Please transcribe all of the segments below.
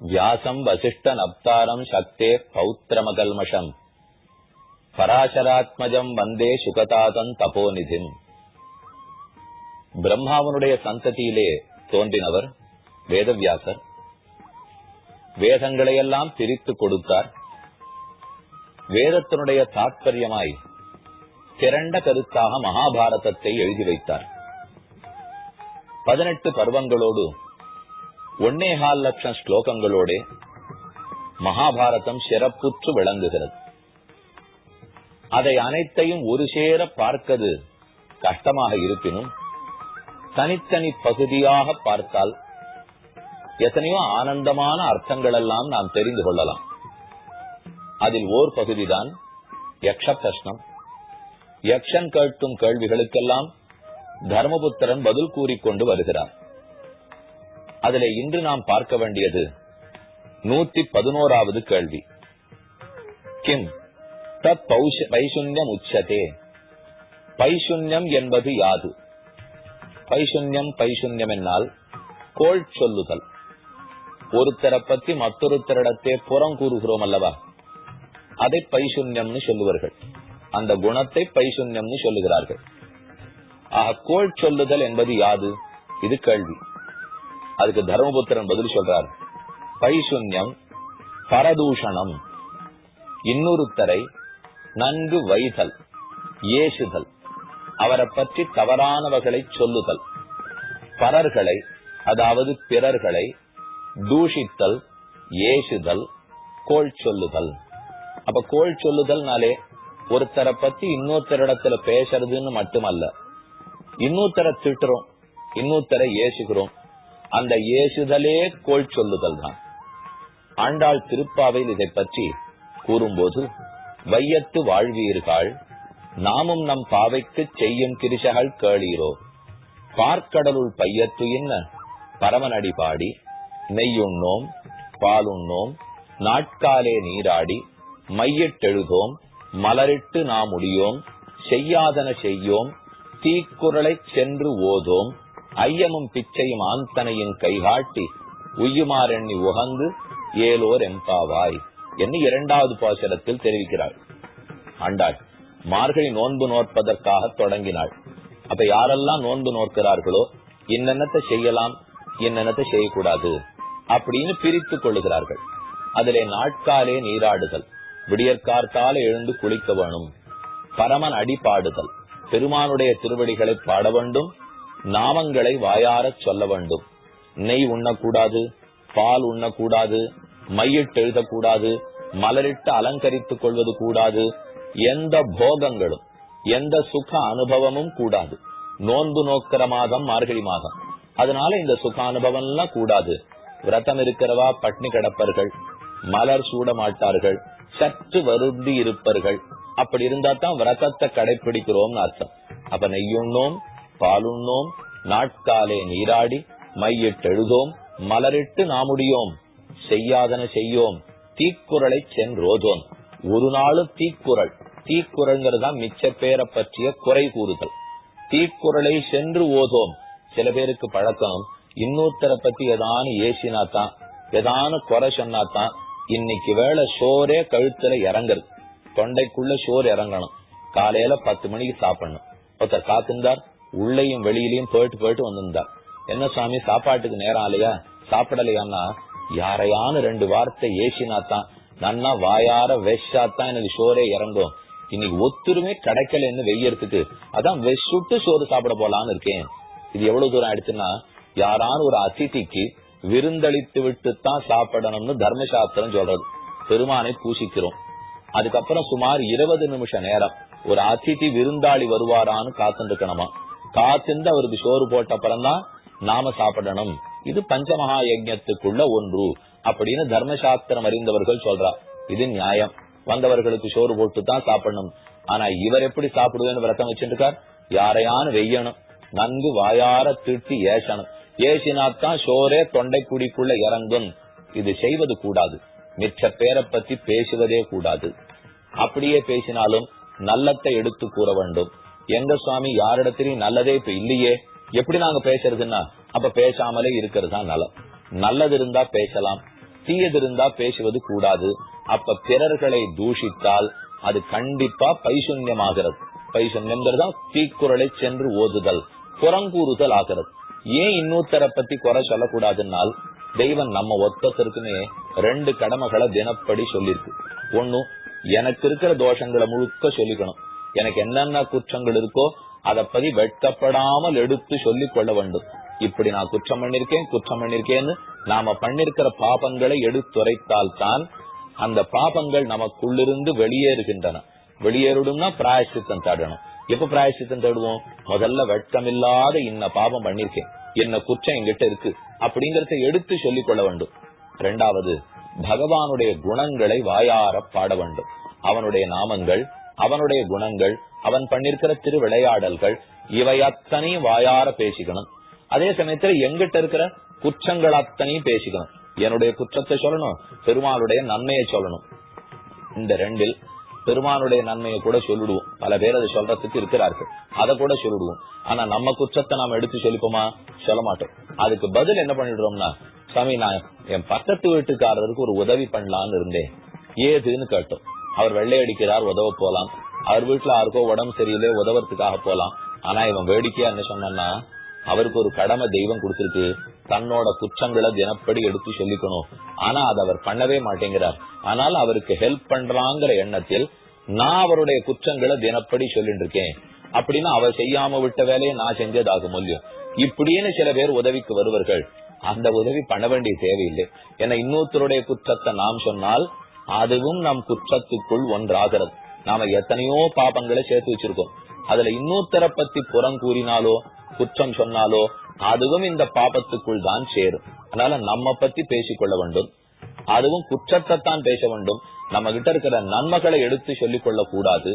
வியாசம் வசிஷ்ட நப்தாரம் சக்தே பௌத்திரமகல்மஷம் பராசராத்மஜம் வந்தே சுகதாதன் தபோநிதிம். பிரம்மாவனுடைய சந்ததியிலே தோன்றினவர் வேதவியாசர். வேதங்களையெல்லாம் பிரித்து கொடுத்தார். வேதத்தினுடைய தாற்பயமாய் திரண்ட கருத்தாக மகாபாரதத்தை எழுதி வைத்தார். 18 பர்வங்களோடு 1.25 லட்சம் ஸ்லோகங்களோட மகாபாரதம் சிறப்புற்று விளங்குகிறது. அதை அனைத்தையும் ஒரு சேர பார்ப்பது கஷ்டமாக இருப்பினும் தனித்தனி பகுதியாக பார்த்தால் எத்தனையோ ஆனந்தமான அர்த்தங்கள் எல்லாம் நாம் தெரிந்து கொள்ளலாம். அதில் ஓர் பகுதிதான் யக்ஷ பிரஷ்னம். யக்ஷன் கேட்கும் கேள்விகளுக்கெல்லாம் தர்மபுத்திரன் பதில் கூறிக்கொண்டு வருகிறார். அதிலே இன்று நாம் பார்க்க வேண்டியது 111வது கேள்வி. கிம் தத் பைசுன்யம் உச்சதே. பைசுன்யம் என்பது யாது? பைசுன்யம் என்னால் கோள் சொல்லுதல். ஒருத்தரை பத்தி மற்றொருத்தரிடத்தே புறம் கூறுகிறோம் அல்லவா, அதை பைசுன்யம்னு சொல்லுவார்கள். அந்த குணத்தை பைசுன்யம்னு சொல்லுகிறார்கள். ஆக கோள் சொல்லுதல் என்பது யாது? இது கேள்வி. அதுக்கு தர்மபுத்திரன் பதில் சொல்றார். பைசுன்யம் பரதூஷணம், இன்னொருத்தரை நன்கு வைத்தல், ஏசுதல், அவரை பற்றி தவறானவர்களை சொல்லுதல், பரர்களை அதாவது பிறர்களை தூஷித்தல், ஏசுதல், கோள் சொல்லுதல். அப்ப கோள் சொல்லுதல்னாலே ஒருத்தரை பத்தி இன்னொருத்தரிடத்துல பேசுறதுன்னு மட்டுமல்ல, இன்னொருத்தரை திட்டுறோம், இன்னொருத்தரை ஏசுகிறோம். அந்த ஏசுதலே கோள் சொல்லுதல் தான். ஆண்டாள் திருப்பாவையில் இதை பற்றி கூறும்போது, வையத்து வாழ்வீர்கள் நாமும் நம் பாவைக்கு செய்யும் கிரிசகள் கேளீரோ, பார்க்கடலுள் பையத்து என்ன பரமனடி பாடி, நெய்யுண்ணோம் பாலுண்ணோம் நாட்காலே நீராடி, மையிட்டெழுதோம் மலரிட்டு நாம் முடியோம், செய்யாதன செய்யோம் தீக்குறளை சென்று ஓதோம், ஐயமும் பிச்சையும் ஆந்தனையும் கைகாட்டி உய்யுமாறெண்ணி உகந்து ஏலோர் எம்பாவாய் என்று 2வது பாசுரத்தில் தெரிவிக்கிறாள் ஆண்டாள். மார்கழி நோன்பு நோற்பதற்காக தொடங்கினாள். அப்ப யாரெல்லாம் நோன்பு நோக்கிறார்களோ என்னென்னத்தை செய்யலாம், என்னென்னத்தை செய்யக்கூடாது அப்படின்னு பிரித்து கொள்ளுகிறார்கள். அதிலே நாட்காலே நீராடுதல், விடியற்கார்த்தால எழுந்து குளிக்க வேணும், பரமன் அடி பாடுதல், பெருமானுடைய திருவடிகளை பாட வேண்டும், நாமங்களை வாயாரச் சொல்ல வேண்டும், நெய் உண்ணக்கூடாது, பால் உண்ணக்கூடாது, மையிட்டு எழுதக்கூடாது, மலரிட்டு அலங்கரித்துக் கொள்வது கூடாது, எந்த போகங்களும் எந்த சுக அனுபவமும் கூடாது. நோன்பு நோக்கிற மாதம் மார்கழி மாதம், அதனால இந்த சுக அனுபவம் எல்லாம் கூடாது. விரதம் இருக்கிறவா பட்னி கிடப்பர்கள், மலர் சூட மாட்டார்கள், சற்று வருந்தி இருப்பர்கள். அப்படி இருந்தா தான் விரதத்தை கடைபிடிக்கிறோம்னு அர்த்தம். அப்ப நெய்யுண்ணோம் பாலுண்ணோம் நாட்காலே நீராடி மையிட்டு எழுதோம் மலரிட்டு நாமுடியோம், செய்யாதன செய்யோம் தீக்குறளை சென்றோதோம். ஒரு நாளும் தீக்குறள், தீக்குறள்ங்கிறதா மிச்ச பேரை பற்றிய குறை கூறுதல். தீக்குறளை சென்று ஓதோம். சில பேருக்கு பழக்கம், இன்னொருத்தரை பத்தி ஏதானு ஏசினாத்தான், ஏதானு குறை சொன்னாத்தான் இன்னைக்கு வேளை சோரே கழுத்துல இறங்குறது, தொண்டைக்குள்ள சோறு இறங்கணும், காலையில 10 மணிக்கு சாப்பிடணும். ஒருத்தர் காத்திருந்தார், உள்ளையும் வெளியிலையும் போயிட்டு வந்திருந்தார். என்ன சுவாமி சாப்பாட்டுக்கு நேரம் ஆலையா, சாப்பிடலையான்னா, யாரையானு 2 வார்த்தை ஏசினாத்தான், நன்னா வாயார வெஷாத்தான் எனக்கு சோரே இறங்கும். இன்னைக்கு ஒத்துருமே கிடைக்கலன்னு வெய்யறதுக்கு அதான் வெஷுட்டு சோறு சாப்பிட போலான்னு இருக்கேன். இது எவ்வளவு தூரம் ஆயிடுச்சுன்னா, யாரான ஒரு அதிதிக்கு விருந்தளித்து விட்டுத்தான் சாப்பிடணும்னு தர்மசாஸ்திரம் சொல்றது. பெருமானை பூசிக்கிறோம், அதுக்கப்புறம் சுமார் 20 நிமிஷ நேரம் ஒரு அதிதி விருந்தாளி வருவாரான்னு காத்துருக்கணுமா, காத்திருந்து அவருக்கு சோறு போட்ட அப்புறம் தான் நாம சாப்பிடணும். இது பஞ்சமகா யஜ்ஞத்துக்குள்ள ஒன்று அப்படின்னு தர்மசாஸ்திரம் அறிந்தவர்கள் சொல்றா. இது நியாயம், வந்தவர்களுக்கு சோறு போட்டு தான் சாப்பிடணும். ஆனா இவர் எப்படி சாப்பிடுவேன்னு விரதம் வச்சுருக்கார், யாரையானு வெய்யணும், நன்கு வாயார திட்டி ஏசணும், ஏசினாத்தான் சோரே தொண்டை குடிக்குள்ள இறங்கும். இது செய்வது கூடாது. மிச்ச பேரை பத்தி பேசுவதே கூடாது. அப்படியே பேசினாலும் நல்லத்தை எடுத்து கூற வேண்டும். எங்க சுவாமி யாரிடத்திலையும் நல்லதே இப்ப இல்லையே, எப்படி நாங்க பேசுறதுன்னா, அப்ப பேசாமலே இருக்கிறது தான் நலம். நல்லது இருந்தா பேசலாம், தீயது இருந்தா பேசுவது கூடாது. அப்ப பிறர்களை தூஷித்தால் அது கண்டிப்பா பைசுன்யமாகிறது. பைசுன்யம்ங்கிறதா தீக்குறளை சென்று ஓதுதல், புறங்கூறுதல் ஆகிறது. ஏன் இன்னொருத்தரை பத்தி குறை சொல்லக்கூடாதுன்னால், தெய்வம் நம்ம ஒத்தத்திற்குமே 2 கடமைகளை தினப்படி சொல்லிருக்கு. ஒண்ணு, எனக்கு இருக்கிற தோஷங்களை முழுக்க சொல்லிக்கணும். எனக்கு என்னென்ன குற்றங்கள் இருக்கோ அதை பத்தி வெட்கப்படாமல் எடுத்து சொல்லிக் கொள்ள வேண்டும். இப்படி நான் குற்றம் பண்ணிருக்கேன்னு நாம பண்ணிருக்கிற பாபங்களை எடுத்துரைத்தால் தான் அந்த பாபங்கள் நமக்குள்ளிருந்து வெளியேறுகின்றன. வெளியேறும்னா பிராயசித்தம் தேடணும். எப்ப பிராயசித்தம் தேடுவோம்? முதல்ல வெட்கமில்லாத இன்ன பாபம் பண்ணிருக்கேன், என்ன குற்றம் என்கிட்ட இருக்கு அப்படிங்கறத எடுத்து சொல்லிக் கொள்ள வேண்டும். 2வது, பகவானுடைய குணங்களை வாயார பாட வேண்டும். அவனுடைய நாமங்கள், அவனுடைய குணங்கள், அவன் பண்ணிருக்கிற திருவிளையாடல்கள், இவை அத்தனையும் வாயார பேசிக்கணும். அதே சமயத்துல எங்கிட்ட இருக்கிற குற்றங்கள் அத்தனையும் பேசிக்கணும். என்னுடைய குற்றத்தை சொல்லணும், பெருமாளுடைய நன்மையை சொல்லணும். இந்த 2ல் பெருமானுடைய நன்மையை கூட சொல்லிடுவோம். பல பேர் அதை சொல்றதுக்கு இருக்கிறார்கள், அதை கூட சொல்லிடுவோம். ஆனா நம்ம குற்றத்தை நாம எடுத்து சொல்லிப்போமா? சொல்ல மாட்டோம். அதுக்கு பதில் என்ன பண்ணிடுறோம்னா, சாமி நான் என் பக்கத்து வீட்டுக்காரருக்கு ஒரு உதவி பண்ணலான்னு இருந்தேன், ஏதுன்னு கேட்டோம். அவர் வெள்ளை அடிக்கிறார், உதவ போலாம். அவர் வீட்டுல யாருக்கோ உடம்பு சரியில்லை, உதவுறதுக்காக போலாம். ஆனா இவன் வேடிக்கையா என்ன சொன்னா, அவருக்கு ஒரு கடமை தெய்வம் கொடுத்திருக்கு, தன்னோட குற்றங்களை தினப்படி எடுத்து சொல்லிக்கணும். ஆனா அதை அவர் பண்ணவே மாட்டேங்கிறார். ஆனால் அவருக்கு ஹெல்ப் பண்றாங்கிற எண்ணத்தில் நான் அவருடைய குற்றங்களை தினப்படி சொல்லிட்டு இருக்கேன். அப்படின்னா அவர் செய்யாம விட்ட வேலையை நான் செஞ்சதாகும் இல்லையோ. இப்படின்னு சில பேர் உதவிக்கு வருவார்கள். அந்த உதவி பண்ண வேண்டிய தேவையில்லை. ஏன்னா இன்னொருத்தருடைய குற்றத்தை நாம் சொன்னால் அதுவும் நம் குற்றத்துக்குள் ஒன்றாகிறது. நாம எத்தனையோ பாபங்களை சேர்த்து வச்சிருக்கோம். அதுல இன்னொருத்தரை பத்தி புறம் கூறினாலோ குற்றம் சொன்னாலோ அதுவும் இந்த பாபத்துக்குள் தான் சேரும். அதனால நம்ம பத்தி பேசிக்கொள்ள வேண்டும், அதுவும் குற்றத்தை தான் பேச வேண்டும். நம்ம கிட்ட இருக்கிற நன்மைகளை எடுத்து சொல்லிக் கொள்ள கூடாது.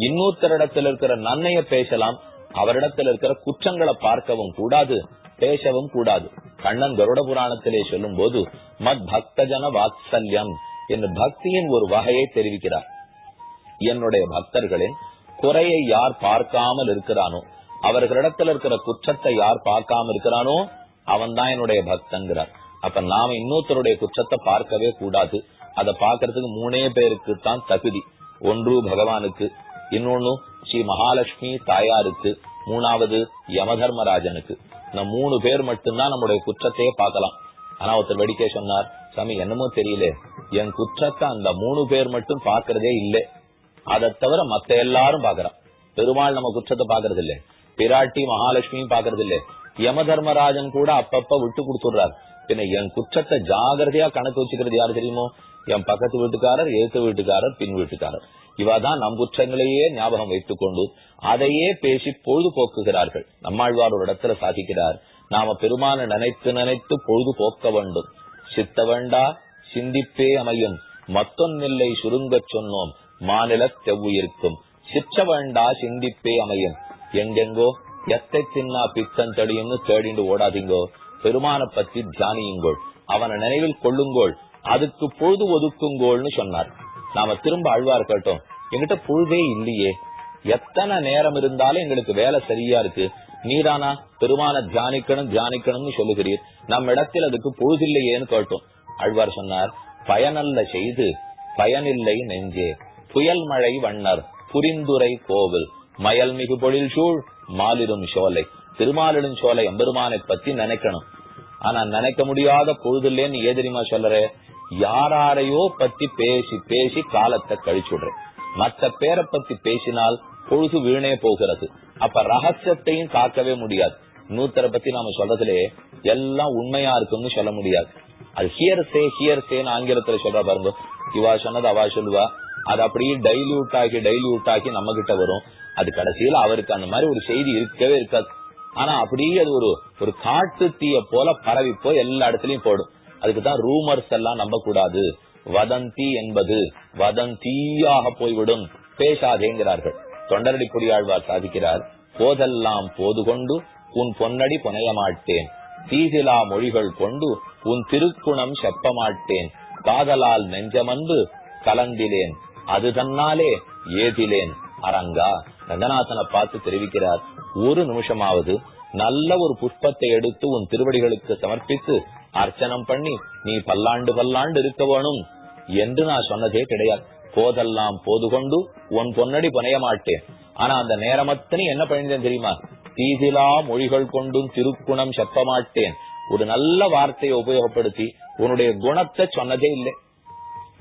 இன்னொருத்தரிடத்தில் இருக்கிற நன்மையை பேசலாம், அவரிடத்தில் இருக்கிற குற்றங்களை பார்க்கவும் கூடாது, பேசவும் கூடாது. கண்ணன் கருட புராணத்திலே சொல்லும் போது மத் பக்தஜன வாத்சல்யம் என்று பக்தியின் ஒரு வகையை தெரிவிக்கிறார். என்னுடைய பக்தர்களின் குறையை யார் பார்க்காமல் இருக்கிறானோ, அவர்களிடத்தில் இருக்கிற குற்றத்தை யார் பார்க்காம இருக்கிறானோ அவன் தான் என்னுடைய பக்தன்கிறார். அப்ப நாம இன்னொருத்தருடைய குற்றத்தை பார்க்கவே கூடாது. அதை பார்க்கறதுக்கு 3 பேருக்கு தான் தகுதி. ஒன்று பகவானுக்கு, இன்னொன்னு ஸ்ரீ மகாலட்சுமி தாயாருக்கு, 3வது யமதர்மராஜனுக்கு. இந்த 3 பேர் மட்டும்தான் நம்முடைய குற்றத்தையே பார்க்கலாம். ஆனா ஒருத்தர் வெடிக்கே சொன்னார், சாமி என்னமோ தெரியல, என் குற்றத்தை அந்த 3 பேர் மட்டும் பார்க்கறதே இல்லை, அதை தவிர மத்த எல்லாரும் பாக்குறான். பெருமாள் நம்ம குற்றத்தை பாக்குறது இல்ல, பிராட்டி மகாலட்சுமியும் பாக்குறது இல்ல, யம தர்மராஜன் கூட அப்பப்ப விட்டு கொடுத்துடுறார். பின்ன என் குற்றத்தை ஜாகிரதையா கணக்கு வச்சுக்கிறது யாரு தெரியுமோ? என் பக்கத்து வீட்டுக்காரர், எழுத்து வீட்டுக்காரர், பின் வீட்டுக்காரர். இவாதான் நம் குற்றங்களையே ஞாபகம் வைத்துக் கொண்டு அதையே பேசி பொழுது போக்குகிறார்கள். நம்மாழ்வார் ஒரு இடத்துல சாதிக்கிறார், நாம பெருமான நினைத்து நினைத்து பொழுது போக்க வேண்டும். சித்த வேண்டா சிந்திப்பே அமையும், மத்தொன்னில்லை சுருங்கச் சொன்னோம் மாநில தெவ்வுயிருக்கும். சிற்ற வேண்டா சிந்திப்பே அமையும். எங்கெங்கோ எத்தை தின்னா பித்தன் தடியும்னு தேடிண்டு ஓடாதீங்கோ, பெருமான பத்தி தியானியுங்கோள், அவனை நினைவில் கொள்ளுங்கோள், அதுக்கு பொழுது ஒதுக்குங்கோள்னு சொன்னார். நாம திரும்ப ஆழ்வார் கேட்டோம், எங்கிட்ட பொழுதே இல்லையே, எத்தனை நேரம் இருந்தாலும் எங்களுக்கு வேலை சரியா இருக்கு, நீதானா பெருமான தியானிக்கணும்னு சொல்லுகிறீர், நம்ம இடத்தில் அதுக்கு பொழுதில்லையேன்னு கேட்டோம். ஆழ்வார் சொன்னார், பயனல்ல செய்து பயனில்லை நெஞ்சே, புயல் மழை வண்ணர் புரிந்துரை கோவில் மயல் மிகு பொழில் சூழ் மாலிடும் சோலை. திருமாலிடும் சோலை எம்பெருமானை பத்தி நினைக்கணும். ஆனா நினைக்க முடியாத பொழுதுலேன்னு ஏதெரியுமா சொல்ற, யாரையோ பத்தி பேசி பேசி காலத்தை கழிச்சுடுற. மற்ற பேரை பத்தி பேசினால் பொழுது வீணே போகிறது. அப்ப ரகசியத்தையும் காக்கவே முடியாது. நூத்தரை பத்தி நாம சொல்றதுலே எல்லாம் உண்மையா இருக்குன்னு சொல்ல முடியாது. அது ஹியர்சேன்னு ஆங்கிலத்துல சொல்ற பாருங்க, இவா சொன்னது அவா சொல்லுவா, அது அப்படியே டைல்யூட் ஆகி நம்ம கிட்ட வரும். அது கடைசியில அவருக்கு அந்த மாதிரி ஒரு செய்தி இருக்கவே இருக்காது. ஆனா அப்படியே அது ஒரு காட்டு தீய போல பரவி போய் எல்லா இடத்துலயும் போடும். அதுக்குதான் ரூமர்ஸ் எல்லாம் நம்ப கூடாது. வதந்தி என்பது வதந்தீயாக போய்விடும், பேசாதேங்கிறார்கள். தொண்டரடி பொடியாழ்வார் சாதிக்கிறார், போதெல்லாம் போது கொண்டு உன் பொன்னடி புனைய மாட்டேன், தீதிலா மொழிகள் கொண்டு உன் திருக்குணம் செப்ப மாட்டேன், காதலால் நெஞ்சமன்பு கலந்திலேன் அது தன்னாலே ஏதிலேன் அரங்கா. ரங்கநாதனை பார்த்து தெரிவிக்கிறார், ஒரு நிமிஷமாவது நல்ல ஒரு புஷ்பத்தை எடுத்து உன் திருவடிகளுக்கு சமர்ப்பித்து அர்ச்சனம் பண்ணி நீ பல்லாண்டு பல்லாண்டு இருக்க வேணும் என்று நான் சொன்னதே கிடையாது. போதெல்லாம் போது கொண்டு உன் பொன்னடி புனைய மாட்டேன். ஆனா அந்த நேரமத்தனி என்ன பண்ணிட்டேன் தெரியுமா? தீதிலா மொழிகள் கொண்டும் திருக்குணம் செப்ப மாட்டேன். ஒரு நல்ல வார்த்தையை உபயோகப்படுத்தி உன்னுடைய குணத்தை சொன்னதே இல்லை.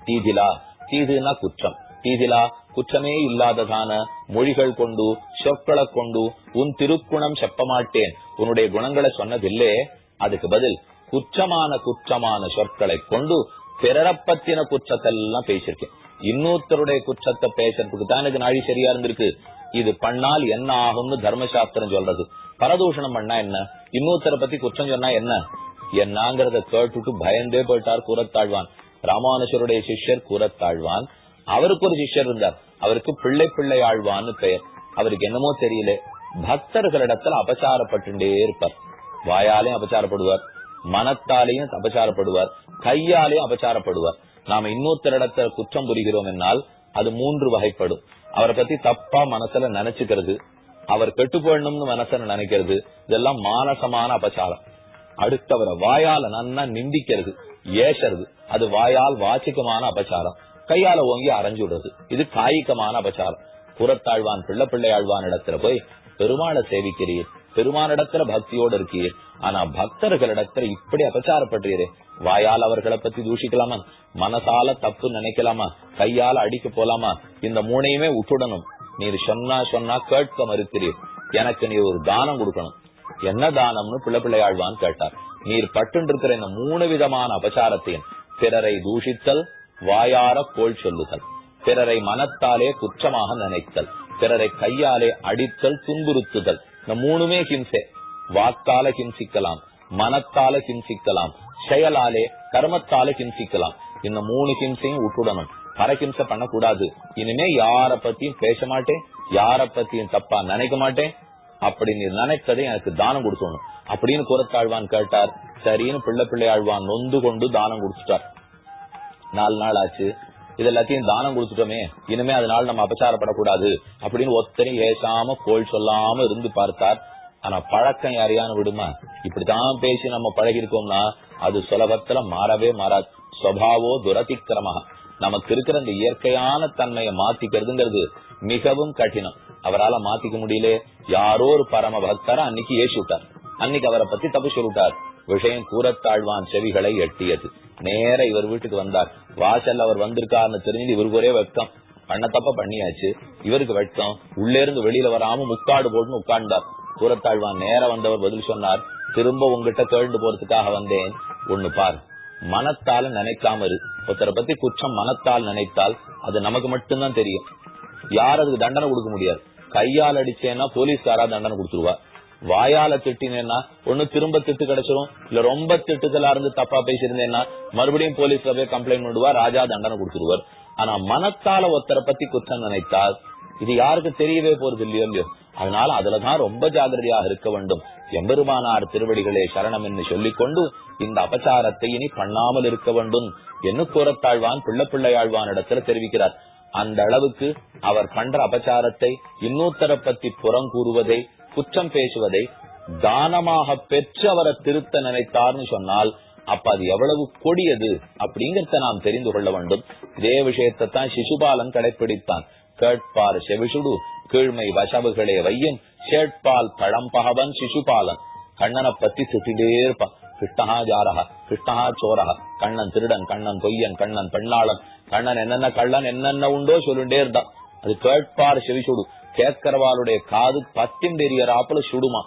தீதிலா, தீதுனா குற்றம், தீதிலா குற்றமே இல்லாததான மொழிகள் கொண்டு சொற்களை கொண்டு உன் திருக்குணம் செப்ப மாட்டேன். உன்னுடைய குணங்களை சொன்னதில்லே. அதுக்கு பதில் குற்றமான சொற்களை கொண்டு பிறரை பத்தின குற்றத்தை எல்லாம் பேசியிருக்கேன். இன்னொருத்தருடைய குற்றத்தை பேசுறதுக்கு தான் எனக்கு நாழி சரியா இருந்திருக்கு. இது பண்ணால் என்ன ஆகும்னு தர்மசாஸ்திரம் சொல்றது. பரதூஷணம் பண்ணா என்ன, இன்னொருத்தரை பத்தி குற்றம் சொன்னா என்ன என்னங்கிறத கேட்டுட்டு பயந்தே போயிட்டார் கூரத்தாழ்வான். ராமானுஷருடைய சிஷ்யர் கூரத்தாழ்வான். அவருக்கு ஒரு சிஷ்யர் இருந்தார், அவருக்கு பிள்ளை ஆழ்வான்னு பெயர். அவருக்கு என்னமோ தெரியல, பக்தர்களிடத்துல அபச்சாரப்பட்டுட்டே இருப்பார். வாயாலையும் அபச்சாரப்படுவார், மனத்தாலையும் அபச்சாரப்படுவார், கையாலையும் அபச்சாரப்படுவார். நாம இன்னொருத்தரிடத்துல குற்றம் புரிகிறோம் என்னால் அது 3 வகைப்படும். அவரை பத்தி தப்பா மனசுல நினைச்சுக்கிறது, அவர் கெட்டு போடணும்னு மனசுல நினைக்கிறது, இதெல்லாம் மானசமான அபச்சாரம். அடுத்தவரை வாயால நன்னா நிந்திக்கிறது, ஏசறது, அது வாயால் வாச்சிக்கமான அபச்சாரம். கையால ஓங்கி அரைஞ்சு விடுறது, இது காய்கமான அபச்சாரம். புறத்தாழ்வான் பிள்ளை ஆழ்வான் இடத்துல போய் பெருமாளை சேவிக்கிறீர், பெருமானிடத்துல பக்தியோடு இருக்கீர், ஆனா பக்தர்களிடத்துல இப்படி அபச்சாரப்படுறீரே. வாயால் அவர்களை பத்தி தூஷிக்கலாமா, மனசால தப்பு நினைக்கலாமா, கையால அடிக்க போலாமா? இந்த 3ஐயுமே விட்டுடணும். நீர் சொன்னா கேட்க மறுக்கிறீர். எனக்கு நீ ஒரு தானம் கொடுக்கணும். என்ன தானம்னு பிள்ளை ஆழ்வான் கேட்டார். நீர் பட்டு இருக்கிற இந்த 3 விதமான அபச்சாரத்தையும், பிறரை தூஷித்தல், வாயார கோள் சொல்லுதல், பிறரை மனத்தாலே குற்றமாக நினைத்தல், பிறரை கையாலே அடித்தல், துன்புறுத்துதல், இந்த 3மே ஹிம்சை. வாக்கால ஹிம்சிக்கலாம், மனத்தால ஹிம்சிக்கலாம், செயலாலே கர்மத்தால ஹிம்சிக்கலாம். இந்த 3 ஹிம்சையும் விட்டுடணும். பரஹிம்சை பண்ணக்கூடாது. இனிமே யார பத்தியும் பேச மாட்டேன், யார பத்தியும் தப்பா நினைக்க மாட்டேன். அப்படி நீ நினைத்ததை எனக்கு தானம் கொடுக்கணும் அப்படின்னு கூரத்தாழ்வான் கேட்டார். சரின்னு பிள்ளை ஆழ்வான் நொந்து கொண்டு தானம் கொடுத்துட்டார். 4 நாள் ஆச்சு. இது எல்லாத்தையும் தானம் கொடுத்துட்டோமே, இனிமே அதனால நம்ம அபச்சாரப்படக்கூடாது அப்படின்னு ஒத்தனை ஏசாம கோள் சொல்லாம இருந்து பார்த்தார். ஆனா பழக்கம் யாரையான விடுமா? இப்படித்தான் பேசி நம்ம பழகி இருக்கோம்னா அது சுலபத்துல மாறவே மாறாது. சுபாவோ துரதிக்கிரமாக. நமக்கு இருக்கிற இந்த இயற்கையான தன்மையை மாத்திக்கிறதுங்கிறது மிகவும் கடினம். அவரால் மாத்திக்க முடியல. யாரோ ஒரு பரம பக்தரை அன்னைக்கு ஏசி விட்டார், அன்னைக்கு அவரை பத்தி தப்பு சொல்லிட்டார். விஷயம் கூரத்தாழ்வான் செவிகளை எட்டியது. நேர இவர் வீட்டுக்கு வந்தார். வாசல் அவர் வந்திருக்காருன்னு தெரிஞ்சு இவருக்கு ஒரே வெட்கம். பண்ண தப்ப பண்ணியாச்சு, இவருக்கு வெட்கம். உள்ளே இருந்து வெளியில வராம முக்காடு போட்டுன்னு உட்கார்ந்தார். கூரத்தாழ்வான் நேர வந்தவர் பதில் சொன்னார். திரும்ப உங்ககிட்ட கேட்டு போறதுக்காக வந்தேன். ஒண்ணு பார், மனத்தால நினைக்காம இரு. ஒருத்தரை பத்தி குற்றம் மனத்தால் நினைத்தால் அது நமக்கு மட்டும்தான் தெரியும். யார் அதுக்கு தண்டனை கொடுக்க முடியாது. கையால் அடிச்சேன்னா போலீஸ்காரா தண்டனை கொடுத்துருவா. வாயால திட்டினேன்னா ஒண்ணு திரும்ப திட்டு கிடைச்சிரும், இல்ல ரொம்ப திட்டுதலா இருந்து தப்பா பேசியிருந்தேன்னா மறுபடியும் போலீஸ்ல போய் கம்ப்ளைண்ட் பண்ணுவா, ராஜா தண்டனை கொடுத்துருவார். ஆனா மனத்தால ஒருத்தரை பத்தி குற்றம் நினைத்தால் இது யாருக்கு தெரியவே போறது இல்லையோ. அதனால அதுலதான் ரொம்ப ஜாகிரதையாக இருக்க வேண்டும். எம்பெருமானார் திருவடிகளே சரணம் என்று சொல்லிக்கொண்டு இந்த அபச்சாரத்தை இனி பண்ணாமல் இருக்க வேண்டும் என்று கூரத்தாழ்வான் பிள்ளை ஆழ்வான் இடத்துல தெரிவிக்கிறார். அந்த அளவுக்கு அவர் பண்ற அபச்சாரத்தை, இன்னொருத்தரை பத்தி புறம் கூறுவதை, குற்றம் பேசுவதை தானமாக பெற்று அவரை திருத்த நினைத்தார்னு சொன்னால் அப்ப அது எவ்வளவு கொடியது அப்படிங்கறத நாம் தெரிந்து கொள்ள வேண்டும். இதே விஷயத்தை தான் சிசுபாலன் கடைப்பிடித்தான். கேட்பார் செவிசுடு கீழ்மை வசவுகளே வையும் கேட்பால் பழம்பகவன் சிசுபாலன். கண்ணனை பத்தி திட்டிலே இருப்பான். கிருஷ்ணஹா ஜாரஹா, கிருஷ்ணஹா சோரஹா, கண்ணன் திருடன், கண்ணன் பொய்யன், கண்ணன் பெண்ணாளன், கண்ணன் என்னென்ன கள்ளன் என்னென்ன உண்டோ சொல்லிட்டே இருந்தான். அது கேட்பார் செவிசுடு, கேட்கிறவாளுடைய காது பத்தின் தெரியறாப்புல சுடுமா.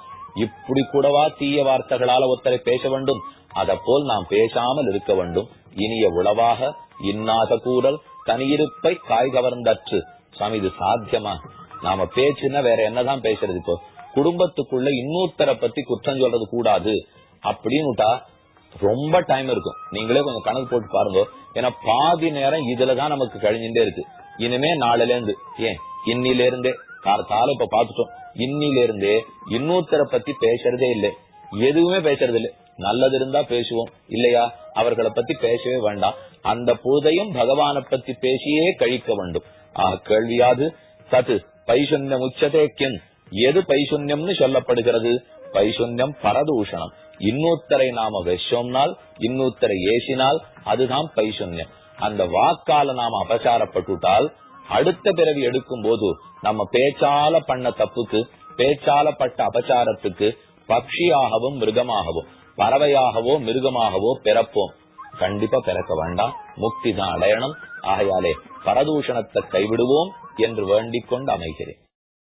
இப்படி கூடவா தீய வார்த்தைகளால ஒருத்தரை பேச வேண்டும்? அத போல் நாம் பேசாமல் இருக்க வேண்டும். இனிய உளவாக இன்னாத கூறல் தனியிருப்பை காய் கவர்ந்தற்று. சுவாமி, இது சாத்தியமா? நாம பேச்சுன்னா வேற என்னதான் பேசுறது? இப்போ குடும்பத்துக்குள்ள இன்னொருத்தரை பத்தி குற்றம் சொல்றது கூடாது அப்படின்னுட்டா ரொம்ப டைம் இருக்கும். நீங்களே கொஞ்சம் கணக்கு போட்டு பாருங்க. ஏன்னா பாதி நேரம் இதுலதான் நமக்கு கழிஞ்சுட்டே இருக்கு. இனிமே நாளில இருந்து, ஏன் இன்னில இருந்தே காலத்தால இப்ப பாத்துட்டோம், இன்னில இருந்தே இன்னொருத்தரை பத்தி பேசுறதே இல்லை, எதுவுமே பேசுறது இல்லை. நல்லது இருந்தா பேசுவோம், இல்லையா அவர்களை பத்தி பேசவே வேண்டாம். அந்த பொழுதையும் பகவானை பத்தி பேசியே கழிக்க வேண்டும். கேள்வியாது சத்து பைசுன்யம் உச்சதே கிம். எது பைசுன்யம்னு சொல்லப்படுகிறது? பைசுன்யம் பரதூஷணம். இன்னொருத்தரை நாம வெஷோம்னால், இன்னொருத்தரை ஏசினால் அதுதான் பைசுன்யம். அந்த வாக்கால நாம அபசாரப்பட்டுட்டால் அடுத்த பிறவி எடுக்கும் போது நம்ம பேச்சால பண்ண தப்புக்கு, பேச்சால பட்ட அபசாரத்துக்கு பக்ஷியாகவும் மிருகமாகவும், பறவையாகவோ மிருகமாகவோ பிறப்போம். கண்டிப்பா பிறக்க வேண்டாம், முக்தி தான் அடையணும். ஆகையாலே பரதூஷணத்தை கைவிடுவோம் என்று வேண்டிக் கொண்டு அமைகிறேன்.